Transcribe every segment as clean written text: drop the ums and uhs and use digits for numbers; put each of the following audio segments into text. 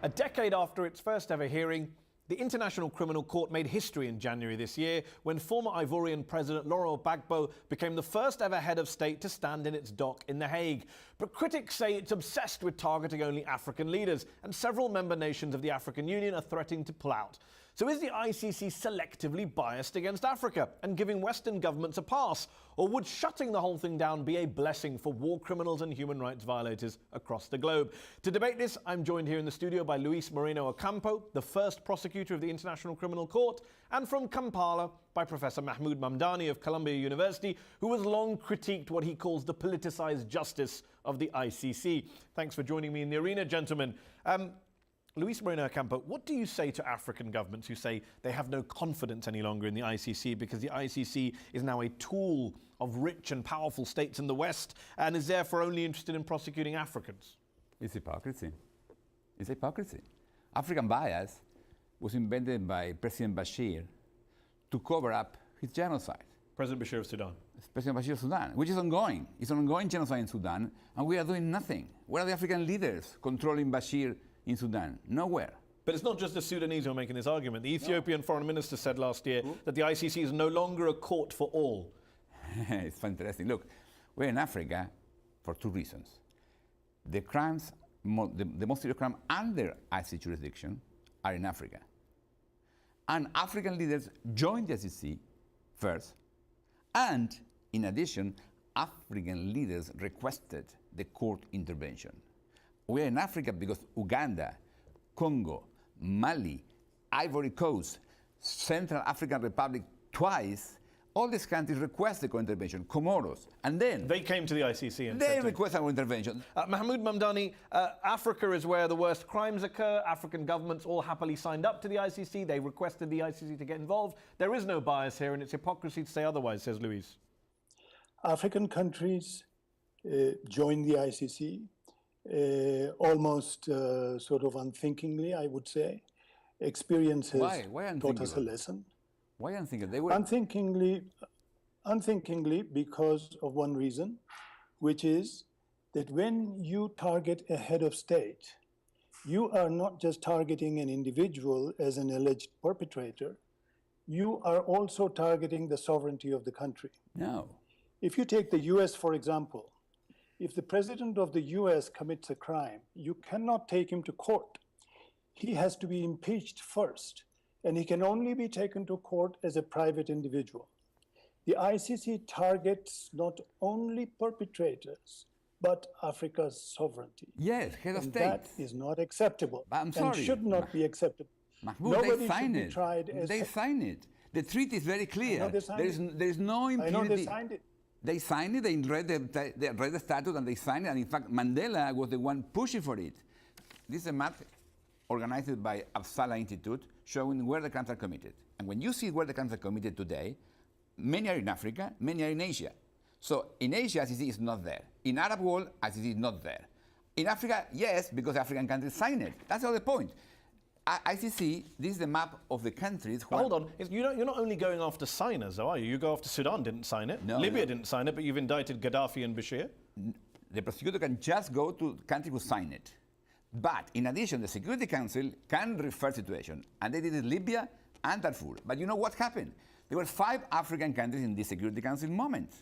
A decade after its first ever hearing, the International Criminal Court made history in January this year when former Ivorian President Laurent Gbagbo became the first ever head of state to stand in its dock in The Hague. But critics say it's obsessed with targeting only African leaders, and several member nations of the African Union are threatening to pull out. So is the ICC selectively biased against Africa and giving Western governments a pass? Or would shutting the whole thing down be a blessing for war criminals and human rights violators across the globe? To debate this, I'm joined here in the studio by Luis Moreno Ocampo, the first prosecutor of the International Criminal Court, and from Kampala by Professor Mahmoud Mamdani of Columbia University, who has long critiqued what he calls the politicized justice of the ICC. Thanks for joining me in the arena, gentlemen. Luis Moreno Ocampo, what do you say to African governments who say they have no confidence any longer in the ICC because the ICC is now a tool of rich and powerful states in the West and is therefore only interested in prosecuting Africans? It's hypocrisy. It's hypocrisy. African bias was invented by President Bashir to cover up his genocide. President Bashir of Sudan. President Bashir of Sudan, which is ongoing. It's an ongoing genocide in Sudan, and we are doing nothing. Where are the African leaders controlling Bashir in Sudan? Nowhere. But it's not just the Sudanese who are making this argument. The Ethiopian foreign minister said last year that the ICC is no longer a court for all. It's fantastic. Look, we're in Africa for two reasons. The crimes, the most serious crime under ICC jurisdiction are in Africa. And African leaders joined the ICC first, and in addition, African leaders requested the court intervention. We're in Africa because Uganda, Congo, Mali, Ivory Coast, Central African Republic twice, all these countries request the co-intervention, Comoros, and then they came to the ICC and they request our intervention. Mahmoud Mamdani, Africa is where the worst crimes occur. African governments all happily signed up to the ICC. They requested the ICC to get involved. There is no bias here, and it's hypocrisy to say otherwise, says Luis. African countries joined the ICC almost sort of unthinkingly, I would say. Experience has taught us a lesson. Why unthinkingly? They were unthinkingly because of one reason, which is that when you target a head of state, you are not just targeting an individual as an alleged perpetrator, you are also targeting the sovereignty of the country. No. If you take the US, for example, if the president of the US commits a crime, you cannot take him to court. He has to be impeached first, and he can only be taken to court as a private individual. The ICC targets not only perpetrators, but Africa's sovereignty. Yes, head of state. That is not acceptable. I'm sorry. And should not be acceptable. Mahmoud, Nobody they signed should be it. tried as They signed it. The treaty is very clear. There is no impunity. I know they signed it. They signed it, they read the statute and they signed it, and in fact, Mandela was the one pushing for it. This is a map organized by Uppsala Institute showing where the crimes are committed. And when you see where the crimes are committed today, many are in Africa, many are in Asia. So in Asia, ICC is not there. In Arab world, ICC is not there. In Africa, yes, because African countries signed it. That's all the point. ICC, this is the map of the countries. Hold on, you're not only going after signers, though, are you? You go after Sudan, didn't sign it. No, Libya didn't sign it, but you've indicted Gaddafi and Bashir. The prosecutor can just go to countries who sign it. But in addition, the Security Council can refer situation, and they did it in Libya and Darfur. But you know what happened? There were 5 African countries in the Security Council moment.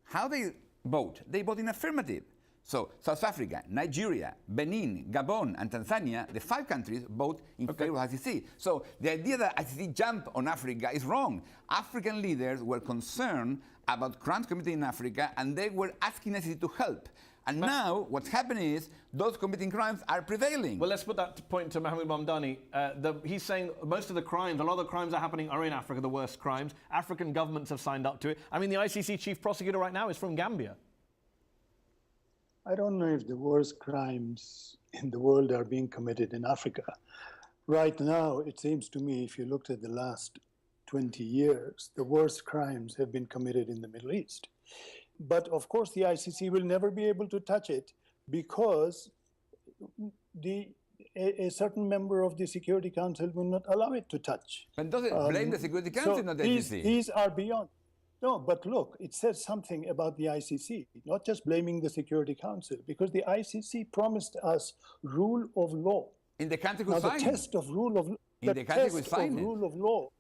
How they vote? They vote in affirmative. So South Africa, Nigeria, Benin, Gabon, and Tanzania, the 5 countries vote in favor of ICC. So the idea that ICC jumped on Africa is wrong. African leaders were concerned about crimes committed in Africa, and they were asking ICC to help. And now what's happening is those committing crimes are prevailing. Well, let's put that point to Mahmoud Mamdani. He's saying most of the crimes, a lot of the crimes are in Africa, the worst crimes. African governments have signed up to it. I mean, the ICC chief prosecutor right now is from Gambia. I don't know if the worst crimes in the world are being committed in Africa. Right now, it seems to me, if you looked at the last 20 years, the worst crimes have been committed in the Middle East. But of course, the ICC will never be able to touch it because a certain member of the Security Council will not allow it to touch. But does it blame the Security Council, not the ICC? These are beyond. No, but look, it says something about the ICC, not just blaming the Security Council, because the ICC promised us rule of law. In the country who Now, the signed test of rule of In the country who signed it. rule of law,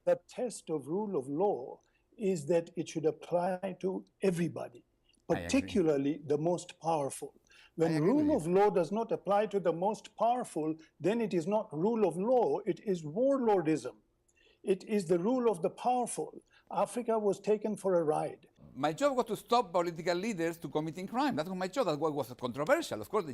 the test of rule of law is that it should apply to everybody, agree. particularly the most powerful. When agree with rule you. of law does not apply to the most powerful, then it is not rule of law, it is warlordism. It is the rule of the powerful. Africa was taken for a ride. My job was to stop political leaders to committing crime. That was my job. That's why it was controversial. Of course,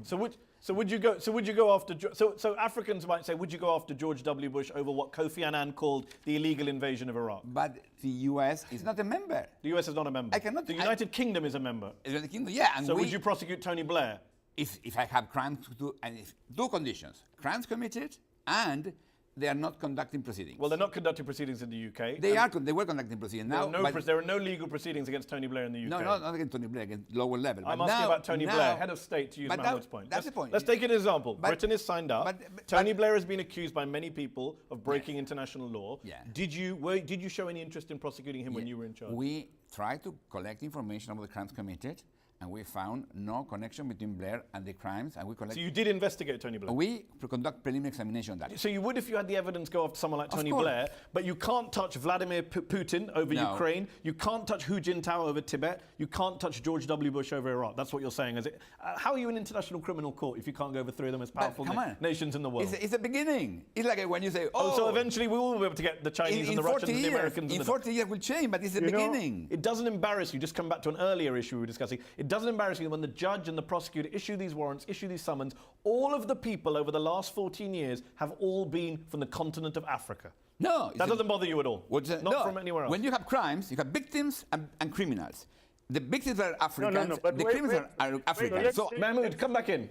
So would you go after? So Africans might say, would you go after George W. Bush over what Kofi Annan called the illegal invasion of Iraq? but the U.S. is not a member. The US is not a member. I cannot- The United Kingdom is a member. United Kingdom, yeah. And So would you prosecute Tony Blair? if I have crimes to do, and if two conditions: crimes committed, and they are not conducting proceedings. Well, they're not conducting proceedings in the UK. They were conducting proceedings now. There are no legal proceedings against Tony Blair in the UK. No, not against Tony Blair, against lower level. I'm But asking now- about Tony now- Blair, head of state, to use but Mahmoud's that- point. That's the point. Let's take an example. But- Britain is signed up. but- Tony Blair has been accused by many people of breaking international law. Yeah. Did you show any interest in prosecuting him when you were in charge? We tried to collect information about the crimes committed, and we found no connection between Blair and the crimes, and we So collected. you did investigate Tony Blair? We conduct preliminary examination on that. So you would if you had the evidence go after someone like Tony course. Blair, but you can't touch Vladimir Putin over No. Ukraine, you can't touch Hu Jintao over Tibet, you can't touch George W. Bush over Iraq. That's what you're saying, is it? How are you an international criminal court if you can't go over three of the most powerful come on. nations in the world? It's a beginning. It's like when you say, So eventually we will be able to get the Chinese and the Russians and the Americans. In and 40 years will change, but it's the beginning. It doesn't embarrass you, just come back to an earlier issue we were discussing, it doesn't embarrass you when the judge and the prosecutor issue these warrants, issue these summons, all of the people over the last 14 years have all been from the continent of Africa. No. That doesn't bother you at all? Not no. from anywhere else? When you have crimes, you have victims and criminals. The victims are Africans, but the wait, criminals are Africans. let's So say- Mahmoud, come back in.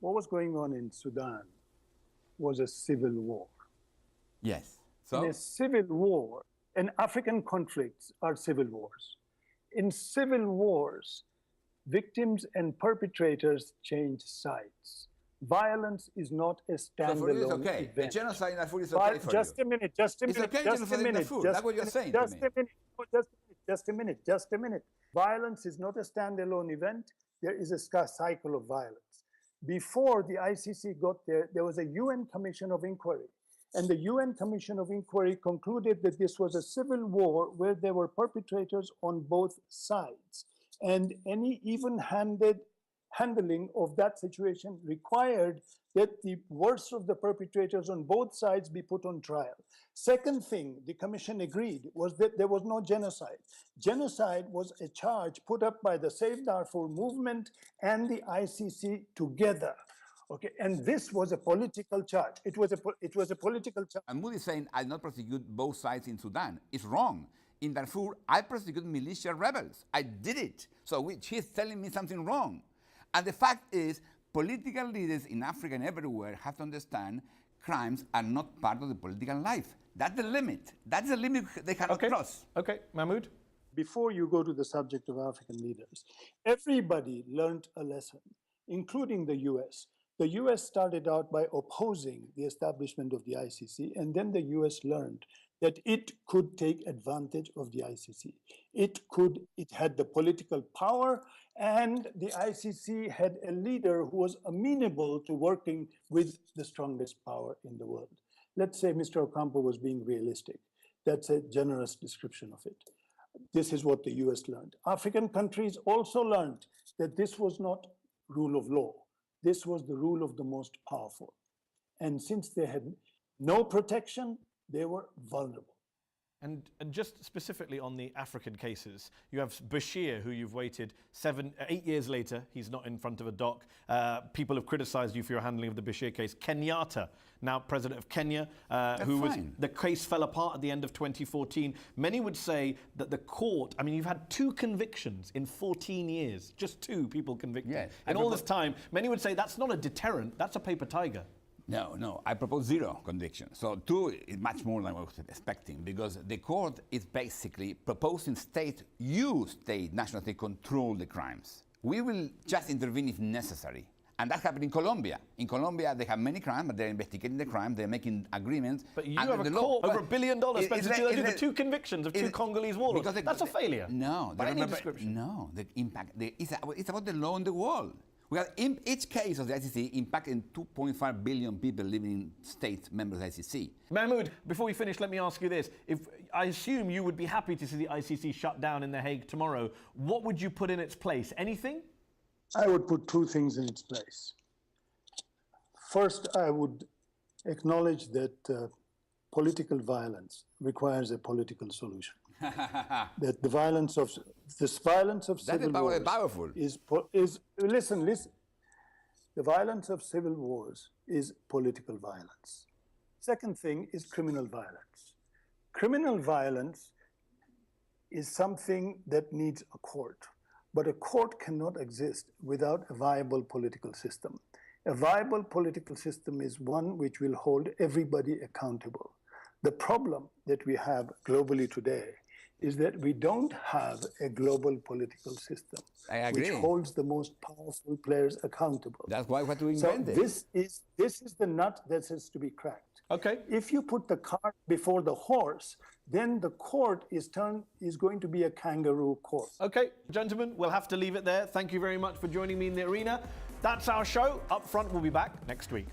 What was going on in Sudan was a civil war. yes. In So a civil war, and African conflicts are civil wars. In civil wars, victims and perpetrators change sides. Violence is not a for you it's standalone okay. The event. genocide in Darfur is okay for Just you. a minute, just a It's minute, okay, just a genocide in minute. Darfur. just That's what a you're minute, saying to just me. a minute, just a minute. Violence is not a standalone event. There is a cycle of violence. Before the ICC got there, there was a UN Commission of Inquiry. And the UN Commission of Inquiry concluded that this was a civil war where there were perpetrators on both sides. And any even-handed handling of that situation required that the worst of the perpetrators on both sides be put on trial. Second thing the commission agreed was that there was no genocide. Genocide was a charge put up by the Save Darfur movement and the ICC together. Okay, and this was a political charge. It was a political charge. And Moody is saying, I not prosecute both sides in Sudan. It's wrong. In Darfur, I prosecute militia rebels. I did it. So she's telling me something wrong. And the fact is, political leaders in Africa and everywhere have to understand crimes are not part of the political life. That's the limit. That's the limit they cannot cross. Okay, Mahmoud? Before you go to the subject of African leaders, everybody learned a lesson, including the US. The US started out by opposing the establishment of the ICC, and then the US learned that it could take advantage of the ICC. It had the political power, and the ICC had a leader who was amenable to working with the strongest power in the world. Let's say Mr. Ocampo was being realistic. That's a generous description of it. This is what the US learned. African countries also learned that this was not rule of law. This was the rule of the most powerful. And since they had no protection, they were vulnerable. And just specifically on the African cases, you have Bashir, who you've waited 8 years later. He's not in front of a dock. People have criticized you for your handling of the Bashir case. Kenyatta, now president of Kenya, the case fell apart at the end of 2014. Many would say that the court, I mean, you've had 2 convictions in 14 years, just 2 people convicted. Yes. And all this time, many would say that's not a deterrent, that's a paper tiger. No, I propose 0 conviction. So 2 is much more than I was expecting, because the court is basically proposing national state control the crimes. We will just intervene if necessary. And that happened in Colombia. In Colombia, they have many crimes, but they're investigating the crime, they're making agreements. But you have a court over $1 billion spent to do the 2 convictions of 2 Congolese warlords. That's a failure. No, by any description. No, the impact, it's about the law in the world. Well, in each case of the ICC impacting 2.5 billion people living in state members of the ICC. Mahmoud, before we finish, let me ask you this. If I assume you would be happy to see the ICC shut down in The Hague tomorrow, what would you put in its place? Anything? I would put two things in its place. First, I would acknowledge that political violence requires a political solution. That the violence of civil wars powerful. is listen. The violence of civil wars is political violence. Second thing is criminal violence. Criminal violence is something that needs a court, but a court cannot exist without a viable political system. A viable political system is one which will hold everybody accountable. The problem that we have globally today is that we don't have a global political system which holds the most powerful players accountable. That's why we have to So invent it. this is the nut that has to be cracked. Okay. If you put the cart before the horse, then the court is going to be a kangaroo court. Okay, gentlemen, we'll have to leave it there. Thank you very much for joining me in the arena. That's our show. Up Front will be back next week.